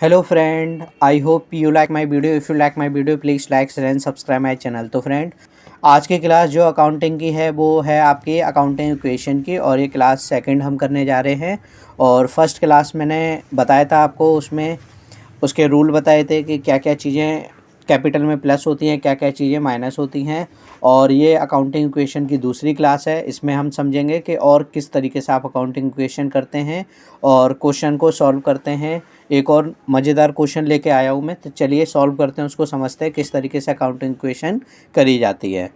Hello friend, I hope you like my video. If you like my video please like share and subscribe my channel. तो friend, आज की class जो accounting की है वो है आपकी अकाउंटिंग इक्वेशन की, और ये क्लास सेकंड हम करने जा रहे हैं। और फर्स्ट क्लास मैंने बताया था आपको, उसमें उसके रूल बताए थे कि क्या क्या चीज़ें कैपिटल में प्लस होती हैं, क्या क्या चीज़ें माइनस होती हैं। और ये अकाउंटिंग इक्वेशन की दूसरी क्लास है। इसमें हम समझेंगे कि और किस तरीके से आप अकाउंटिंग इक्वेशन करते हैं और क्वेश्चन को सॉल्व करते हैं। एक और मज़ेदार क्वेश्चन लेके आया हूँ मैं, तो चलिए सॉल्व करते हैं, उसको समझते हैं किस तरीके से अकाउंटिंग इक्वेशन करी जाती है।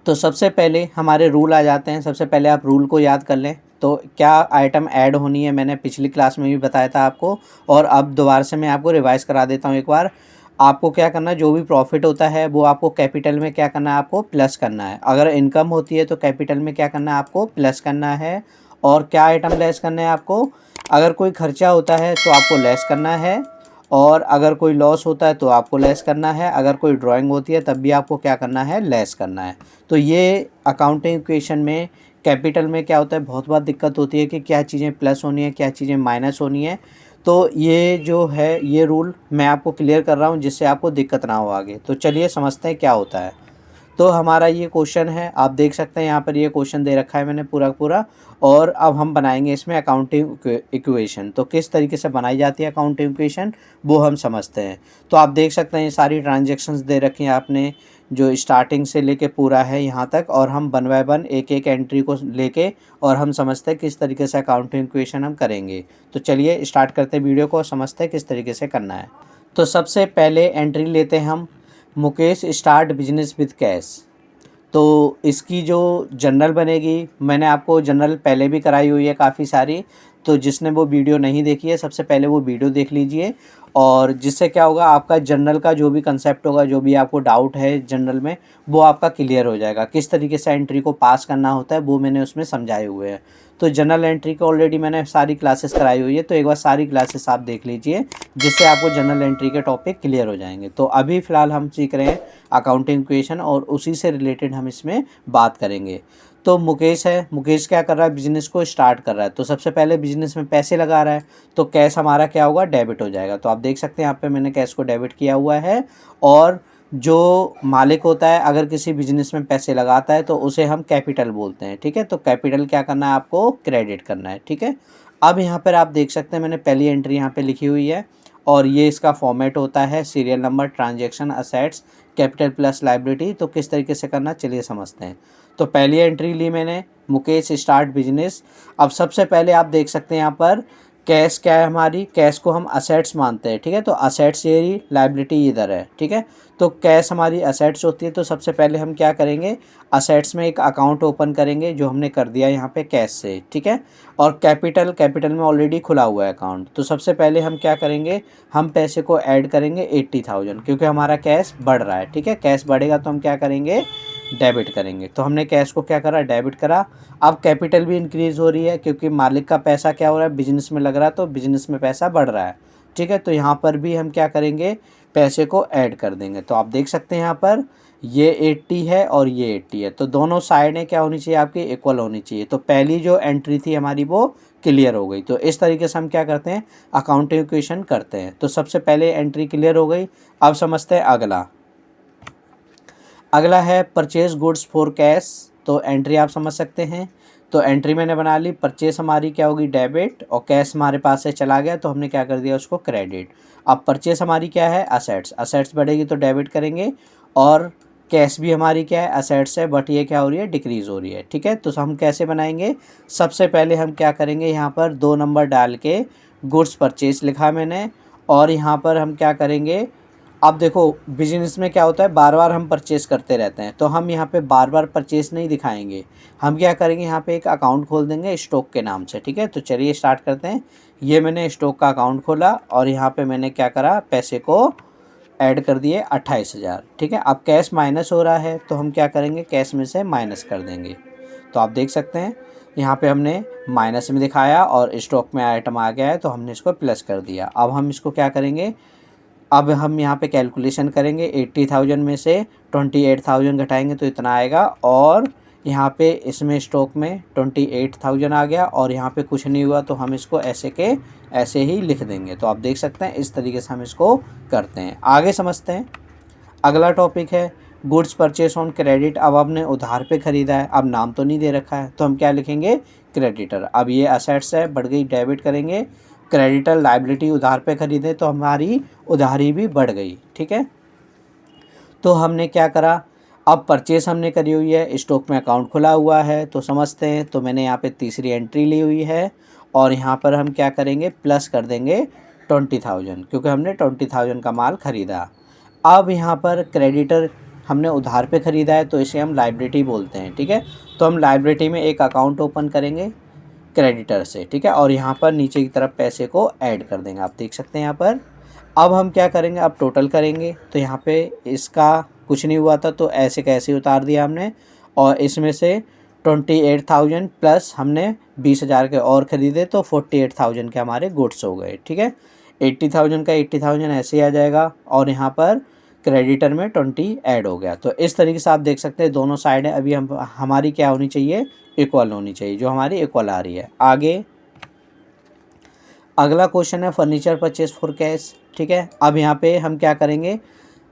तो सबसे पहले हमारे रूल आ जाते हैं। सबसे पहले आप रूल को याद कर लें। तो क्या आइटम ऐड होनी है, मैंने पिछली क्लास में भी बताया था आपको, और अब दोबारा से मैं आपको रिवाइज करा देता हूँ एक बार। आपको क्या करना है, जो भी प्रॉफिट होता है वो आपको कैपिटल में क्या करना है, आपको प्लस करना है। अगर इनकम होती है तो कैपिटल में क्या करना है, आपको प्लस करना है। और क्या आइटम लेस करना है आपको, अगर कोई खर्चा होता है तो आपको लेस करना है, और अगर कोई लॉस होता है तो आपको लेस करना है। अगर कोई ड्राइंग होती है तब भी आपको क्या करना है, लेस करना है। तो ये अकाउंटिंग इक्वेशन में कैपिटल में क्या होता है, बहुत बार दिक्कत होती है कि क्या चीज़ें प्लस होनी है, क्या चीज़ें माइनस होनी है। तो ये जो है, ये रूल मैं आपको क्लियर कर रहा हूँ जिससे आपको दिक्कत ना हो आगे। तो चलिए समझते हैं क्या होता है। तो हमारा ये क्वेश्चन है, आप देख सकते हैं यहाँ पर ये क्वेश्चन दे रखा है मैंने पूरा पूरा। और अब हम बनाएंगे इसमें अकाउंटिंग इक्वेशन। तो किस तरीके से बनाई जाती है अकाउंटिंग इक्वेशन, वो हम समझते हैं। तो आप देख सकते हैं ये सारी ट्रांजेक्शन्स दे रखी हैं आपने, जो स्टार्टिंग से लेके पूरा है यहाँ तक, और हम वन बाय वन एक एक एंट्री को लेके और हम समझते हैं किस तरीके से अकाउंटिंग इक्वेशन हम करेंगे। तो चलिए स्टार्ट करते हैं वीडियो को, समझते हैं किस तरीके से करना है। तो सबसे पहले एंट्री लेते हैं हम, Mukesh start business with cash. तो इसकी जो जनरल बनेगी, मैंने आपको जनरल पहले भी कराई हुई है काफ़ी सारी। तो जिसने वो वीडियो नहीं देखी है, सबसे पहले वो वीडियो देख लीजिए। और जिससे क्या होगा, आपका जनरल का जो भी कंसेप्ट होगा, जो भी आपको डाउट है जनरल में, वो आपका क्लियर हो जाएगा। किस तरीके से एंट्री को पास करना होता है वो मैंने उसमें समझाए हुए हैं। तो जनरल एंट्री को ऑलरेडी मैंने सारी क्लासेस कराई हुई है, तो एक बार सारी क्लासेस आप देख लीजिए, जिससे आपको जनरल एंट्री के टॉपिक क्लियर हो जाएंगे। तो अभी फ़िलहाल हम सीख रहे हैं अकाउंटिंग इक्वेशन, और उसी से रिलेटेड हम इसमें बात करेंगे। तो मुकेश है, मुकेश क्या कर रहा है, बिजनेस को स्टार्ट कर रहा है। तो सबसे पहले बिजनेस में पैसे लगा रहा है, तो कैश हमारा क्या होगा, डेबिट हो जाएगा। तो आप देख सकते हैं यहाँ पे मैंने कैश को डेबिट किया हुआ है। और जो मालिक होता है, अगर किसी बिजनेस में पैसे लगाता है तो उसे हम कैपिटल बोलते हैं। ठीक है, तो कैपिटल क्या करना है, आपको क्रेडिट करना है। ठीक है, अब यहाँ पर आप देख सकते हैं मैंने पहली एंट्री यहाँ पे लिखी हुई है, और ये इसका फॉर्मेट होता है serial number, transaction, assets, capital plus liability. तो किस तरीके से करना, चलिए समझते हैं। तो पहली एंट्री ली मैंने, मुकेश स्टार्ट बिजनेस। अब सबसे पहले आप देख सकते हैं यहाँ पर कैश क्या है हमारी, कैश को हम असेट्स मानते हैं। ठीक है, तो असेट्स ये रही, लायबिलिटी इधर है। ठीक है, तो कैश हमारी असेट्स होती है। तो सबसे पहले हम क्या करेंगे, असेट्स में एक अकाउंट ओपन करेंगे, जो हमने कर दिया यहाँ पे कैश से। ठीक है, और कैपिटल, कैपिटल में ऑलरेडी खुला हुआ है अकाउंट। तो सबसे पहले हम क्या करेंगे, हम पैसे को ऐड करेंगे 80,000, क्योंकि हमारा कैश बढ़ रहा है। ठीक है, कैश बढ़ेगा तो हम क्या करेंगे, डेबिट करेंगे। तो हमने कैश को क्या करा, डेबिट करा। अब कैपिटल भी इंक्रीज़ हो रही है, क्योंकि मालिक का पैसा क्या हो रहा है, बिजनेस में लग रहा है, तो बिजनेस में पैसा बढ़ रहा है। ठीक है, तो यहाँ पर भी हम क्या करेंगे, पैसे को ऐड कर देंगे। तो आप देख सकते हैं यहाँ पर ये 80 है और ये 80 है, तो दोनों साइडें क्या होनी चाहिए, आपकी इक्वल होनी चाहिए। तो पहली जो एंट्री थी हमारी वो क्लियर हो गई। तो इस तरीके से हम क्या करते हैं, अकाउंटिंग इक्वेशन करते हैं। तो सबसे पहले एंट्री क्लियर हो गई। अब समझते हैं अगला। अगला है परचेज गुड्स फॉर कैश। तो एंट्री आप समझ सकते हैं। तो एंट्री मैंने बना ली, परचेस हमारी क्या होगी, डेबिट, और कैश हमारे पास से चला गया तो हमने क्या कर दिया, उसको क्रेडिट। अब परचेस हमारी क्या है, असेट्स, असेट्स बढ़ेगी तो डेबिट करेंगे। और कैश भी हमारी क्या है, असेट्स है, बट ये क्या हो रही है, डिक्रीज़ हो रही है। ठीक है, तो हम कैसे बनाएंगे, सबसे पहले हम क्या करेंगे, यहाँ पर 2 नंबर डाल के गुड्स परचेस लिखा मैंने। और यहाँ पर हम क्या करेंगे, अब देखो बिजनेस में क्या होता है, बार बार हम परचेस करते रहते हैं, तो हम यहाँ पे बार बार परचेस नहीं दिखाएंगे। हम क्या करेंगे, यहाँ पे एक अकाउंट खोल देंगे स्टॉक के नाम से। ठीक है, तो चलिए स्टार्ट करते हैं। ये मैंने स्टॉक का अकाउंट खोला, और यहाँ पे मैंने क्या करा, पैसे को ऐड कर दिए 28,000। ठीक है, अब कैश माइनस हो रहा है, तो हम क्या करेंगे, कैश में से माइनस कर देंगे। तो आप देख सकते हैं यहाँ पे हमने माइनस में दिखाया, और स्टॉक में आइटम आ गया है तो हमने इसको प्लस कर दिया। अब हम इसको क्या करेंगे, अब हम यहाँ पे कैलकुलेशन करेंगे, 80,000 में से 28,000 घटाएंगे तो इतना आएगा। और यहाँ पे इसमें स्टॉक में 28,000 आ गया और यहाँ पे कुछ नहीं हुआ तो हम इसको ऐसे के ऐसे ही लिख देंगे। तो आप देख सकते हैं इस तरीके से हम इसको करते हैं। आगे समझते हैं। अगला टॉपिक है गुड्स परचेस ऑन क्रेडिट। अब आपने उधार पे ख़रीदा है, अब नाम तो नहीं दे रखा है तो हम क्या लिखेंगे, क्रेडिटर। अब ये असेट्स है, बढ़ गई, डेबिट करेंगे। क्रेडिटर लायबिलिटी, उधार पे ख़रीदे तो हमारी उधारी भी बढ़ गई। ठीक है, तो हमने क्या करा, अब परचेस हमने करी हुई है, स्टॉक में अकाउंट खुला हुआ है तो समझते हैं। तो मैंने यहाँ पे तीसरी एंट्री ली हुई है और यहाँ पर हम क्या करेंगे, प्लस कर देंगे 20,000 क्योंकि हमने 20,000 का माल ख़रीदा। अब यहाँ पर क्रेडिटर हमने उधार पे ख़रीदा है तो इसे हम लायबिलिटी बोलते हैं। ठीक है, तो हम लायबिलिटी में एक अकाउंट ओपन करेंगे क्रेडिटर से। ठीक है, और यहाँ पर नीचे की तरफ पैसे को ऐड कर देंगे, आप देख सकते हैं यहाँ पर। अब हम क्या करेंगे, अब टोटल करेंगे तो यहाँ पे इसका कुछ नहीं हुआ था तो ऐसे कैसे उतार दिया हमने, और इसमें से 28,000 प्लस हमने 20,000 के और ख़रीदे तो 48,000 के हमारे गुड्स हो गए। ठीक है, 80,000 का 80,000 ऐसे ही आ जाएगा और यहाँ पर क्रेडिटर में 20 ऐड हो गया। तो इस तरीके से आप देख सकते हैं दोनों साइडें अभी हमारी क्या होनी चाहिए, इक्वल होनी चाहिए, जो हमारी इक्वल आ रही है। आगे अगला क्वेश्चन है फर्नीचर परचेज फॉर कैश। ठीक है, अब यहाँ पे हम क्या करेंगे,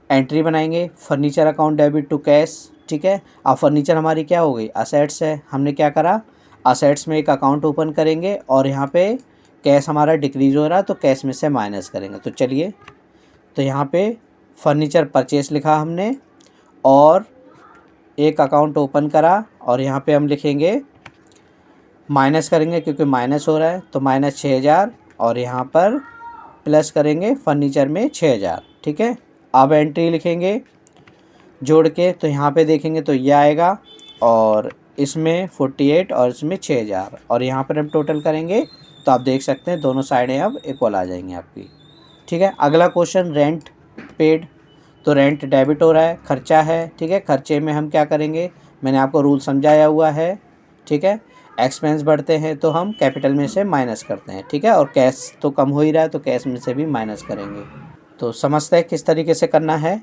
एंट्री बनाएंगे furniture account debit to cash. ठीक है, अब फर्नीचर हमारी क्या हो गई, असेट्स है। हमने क्या करा, असेट्स में एक अकाउंट ओपन करेंगे और यहाँ पे कैश हमारा डिक्रीज हो रहा है तो कैश में से माइनस करेंगे। तो चलिए, तो यहाँ पे फर्नीचर परचेस लिखा हमने और एक अकाउंट ओपन करा और यहाँ पे हम लिखेंगे माइनस करेंगे क्योंकि माइनस हो रहा है तो माइनस 6,000 और यहाँ पर प्लस करेंगे फर्नीचर में 6,000। ठीक है, अब एंट्री लिखेंगे जोड़ के तो यहाँ पे देखेंगे तो ये आएगा और इसमें 48 और इसमें 6,000 और यहाँ पर हम टोटल करेंगे तो आप देख सकते हैं दोनों साइडें अब इक्वल आ जाएंगी आपकी। ठीक है, अगला क्वेश्चन रेंट पेड। तो रेंट डेबिट हो रहा है, खर्चा है। ठीक है, खर्चे में हम क्या करेंगे, मैंने आपको रूल समझाया हुआ है। ठीक है, एक्सपेंस बढ़ते हैं तो हम कैपिटल में से माइनस करते हैं। ठीक है, और कैश तो कम हो ही रहा है तो कैश में से भी माइनस करेंगे। तो समझते हैं किस तरीके से करना है।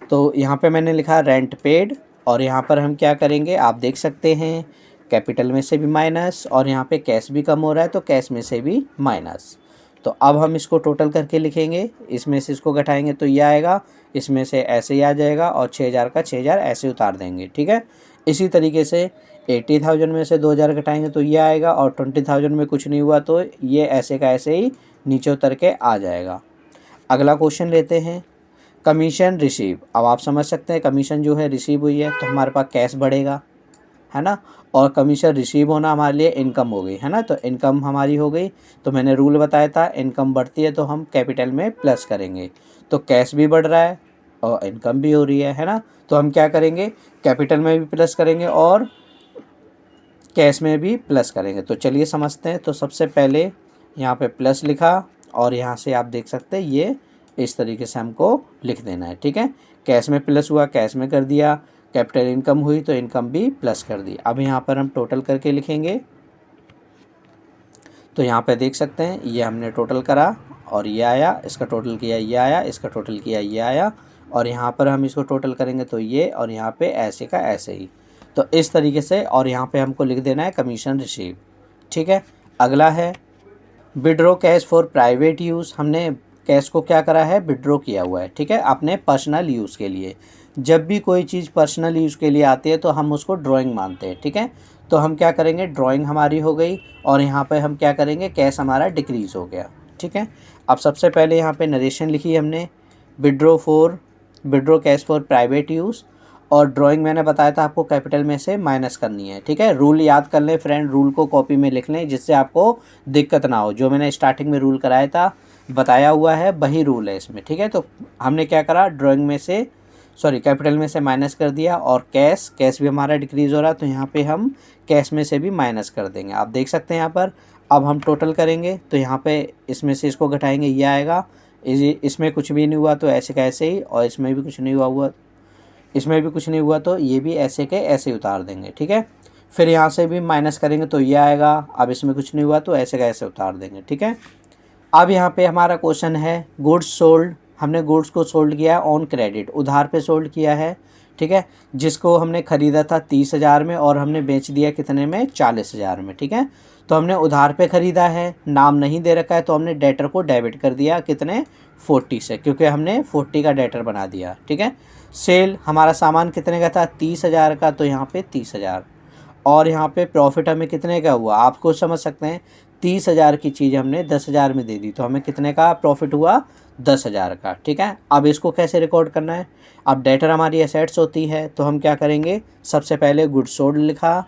तो यहाँ पे मैंने लिखा रेंट पेड और यहाँ पर हम क्या करेंगे, आप देख सकते हैं कैपिटल में से भी माइनस और यहाँ पे कैश भी कम हो रहा है तो कैश में से भी माइनस। तो अब हम इसको टोटल करके लिखेंगे, इसमें से इसको घटाएंगे तो ये आएगा, इसमें से ऐसे ही आ जाएगा और 6,000 का 6,000 ऐसे उतार देंगे। ठीक है, इसी तरीके से 80,000 में से 2,000 घटाएंगे तो ये आएगा और 20,000 में कुछ नहीं हुआ तो ये ऐसे का ऐसे ही नीचे उतर के आ जाएगा। अगला क्वेश्चन लेते हैं कमीशन रिसीव। अब आप समझ सकते हैं कमीशन जो है रिसीव हुई है तो हमारे पास कैश बढ़ेगा, है ना, और कमीशन रिसीव होना हमारे लिए इनकम हो गई, है ना। तो इनकम हमारी हो गई तो मैंने रूल बताया था इनकम बढ़ती है तो हम कैपिटल में प्लस करेंगे। तो कैश भी बढ़ रहा है और इनकम भी हो रही है ना। तो हम क्या करेंगे, कैपिटल में भी प्लस करेंगे और कैश में भी प्लस करेंगे। तो चलिए समझते हैं। तो सबसे पहले यहाँ पे प्लस लिखा और यहाँ से आप देख सकते हैं ये इस तरीके से हमको लिख देना है। ठीक है, कैश में प्लस हुआ कैश में कर दिया, कैपिटल इनकम हुई तो इनकम भी प्लस कर दी। अब यहाँ पर हम टोटल करके लिखेंगे तो यहाँ पे देख सकते हैं ये हमने टोटल करा और ये आया, इसका टोटल किया ये आया, इसका टोटल किया ये आया और यहाँ पर हम इसको टोटल करेंगे तो ये, और यहाँ पे ऐसे का ऐसे ही। तो इस तरीके से, और यहाँ पे हमको लिख देना है कमीशन रिसीव। ठीक है, अगला है withdraw cash for private use. हमने कैश को क्या करा है, विड्रॉ किया हुआ है। ठीक है, अपने पर्सनल यूज़ के लिए। जब भी कोई चीज़ पर्सनल यूज़ के लिए आती है तो हम उसको ड्राइंग मानते हैं। ठीक है, तो हम क्या करेंगे, ड्राइंग हमारी हो गई और यहाँ पे हम क्या करेंगे, कैश हमारा डिक्रीज़ हो गया। ठीक है, अब सबसे पहले यहाँ पे नरेशन लिखी हमने withdraw cash for private use, और ड्राइंग मैंने बताया था आपको कैपिटल में से माइनस करनी है। ठीक है, रूल याद कर लें फ्रेंड, रूल को कॉपी में लिख लें जिससे आपको दिक्कत ना हो। जो मैंने स्टार्टिंग में रूल कराया था, बताया हुआ है, वही रूल है इसमें। ठीक है, तो हमने क्या करा, ड्राइंग में से कैपिटल में से माइनस कर दिया और कैश भी हमारा डिक्रीज़ हो रहा है तो यहाँ पे हम कैश में से भी माइनस कर देंगे। आप देख सकते हैं यहाँ पर। अब हम टोटल करेंगे तो यहाँ पे इसमें से इसको घटाएंगे, ये आएगा, इसमें कुछ भी नहीं हुआ तो ऐसे का ऐसे ही, और इसमें भी कुछ नहीं हुआ इसमें भी कुछ नहीं हुआ तो ये भी ऐसे के ऐसे उतार देंगे। ठीक है, फिर यहाँ से भी माइनस करेंगे तो ये आएगा, अब इसमें कुछ नहीं हुआ तो ऐसे का ऐसे उतार देंगे। ठीक है, अब यहाँ पे हमारा क्वेश्चन है गुड्स सोल्ड। हमने गुड्स को सोल्ड किया है ऑन क्रेडिट, उधार पे सोल्ड किया है। ठीक है, जिसको हमने ख़रीदा था 30,000 में और हमने बेच दिया कितने में, 40,000 में। ठीक है, तो हमने उधार पे ख़रीदा है, नाम नहीं दे रखा है, तो हमने डेटर को डेबिट कर दिया कितने, 40 से, क्योंकि हमने 40 का डेटर बना दिया। ठीक है, सेल हमारा सामान कितने का था, 30,000 का, तो यहाँ पे 30,000। और यहाँ पे प्रॉफिट हमें कितने का हुआ, आपको समझ सकते हैं, 30,000 की चीज़ हमने 10,000 में दे दी, तो हमें कितने का प्रॉफिट हुआ, 10,000 का। ठीक है, अब इसको कैसे रिकॉर्ड करना है, अब डेटर हमारी एसेट्स होती है, तो हम क्या करेंगे, सबसे पहले गुड्स सोल्ड लिखा,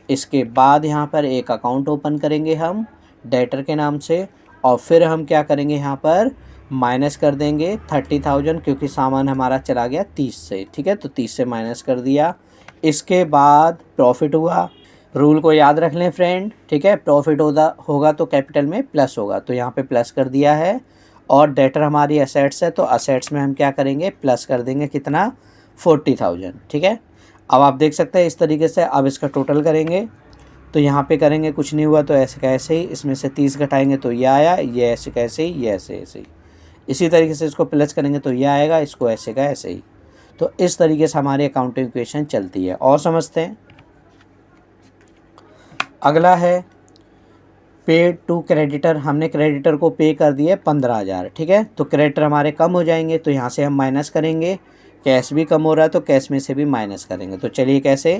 इसके बाद यहाँ पर एक अकाउंट ओपन करेंगे हम डेटर के नाम से, और फिर हम क्या करेंगे, यहाँ पर माइनस कर देंगे 30,000, क्योंकि सामान हमारा चला गया 30 से। ठीक है, तो 30 से माइनस कर दिया। इसके बाद प्रॉफिट हुआ, रूल को याद रख लें फ्रेंड। ठीक है, प्रॉफिट होगा तो कैपिटल में प्लस होगा, तो यहाँ पे प्लस कर दिया है। और डेटर हमारी असेट्स है, तो असेट्स में हम क्या करेंगे, प्लस कर देंगे कितना, 40,000। ठीक है, अब आप देख सकते हैं इस तरीके से। अब इसका टोटल करेंगे, तो यहाँ पे करेंगे, कुछ नहीं हुआ तो ऐसे कैसे ही, इसमें से 30 घटाएंगे तो ये आया, ये ऐसे कैसे ही, ये ऐसे ऐसे ही, इसी तरीके से इसको प्लस करेंगे तो ये आएगा, इसको ऐसे का ऐसे ही। तो इस तरीके से हमारी अकाउंटिंग इक्वेशन चलती है। और समझते हैं, अगला है पेड टू क्रेडिटर। हमने क्रेडिटर को पे कर दिए 15,000। ठीक है, तो क्रेडिटर हमारे कम हो जाएंगे, तो यहाँ से हम माइनस करेंगे। कैश भी कम हो रहा है, तो कैश में से भी माइनस करेंगे। तो चलिए कैसे,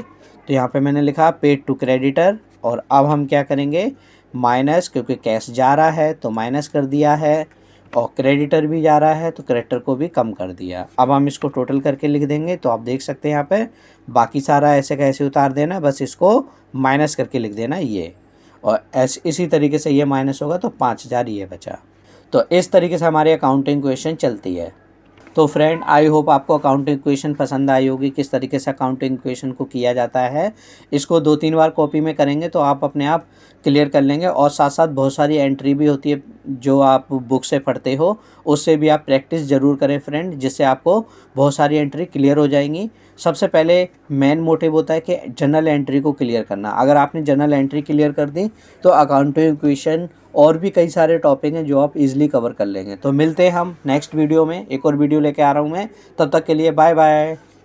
तो यहाँ पे मैंने लिखा पेड टू क्रेडिटर, और अब हम क्या करेंगे, माइनस, क्योंकि कैश जा रहा है तो माइनस कर दिया है, और क्रेडिटर भी जा रहा है तो क्रेडिटर को भी कम कर दिया। अब हम इसको टोटल करके लिख देंगे, तो आप देख सकते हैं यहाँ पे बाकी सारा ऐसे का ऐसे उतार देना, बस इसको माइनस करके लिख देना ये, और ऐसे इसी तरीके से ये माइनस होगा तो 5,000 ये बचा। तो इस तरीके से हमारी अकाउंटिंग इक्वेशन चलती है। तो फ्रेंड, आई होप आपको अकाउंटिंग इक्वेशन पसंद आई होगी, किस तरीके से अकाउंटिंग इक्वेशन को किया जाता है। इसको 2-3 बार कॉपी में करेंगे तो आप अपने आप क्लियर कर लेंगे, और साथ साथ बहुत सारी एंट्री भी होती है जो आप बुक से पढ़ते हो, उससे भी आप प्रैक्टिस ज़रूर करें फ्रेंड, जिससे आपको बहुत सारी एंट्री क्लियर हो जाएंगी। सबसे पहले मेन मोटिव होता है कि जनरल एंट्री को क्लियर करना। अगर आपने जनरल एंट्री क्लियर कर दी तो अकाउंटिंग इक्वेशन और भी कई सारे टॉपिक हैं जो आप इजीली कवर कर लेंगे। तो मिलते हैं हम नेक्स्ट वीडियो में, एक और वीडियो लेके आ रहा हूँ मैं, तब तक के लिए बाय बाय।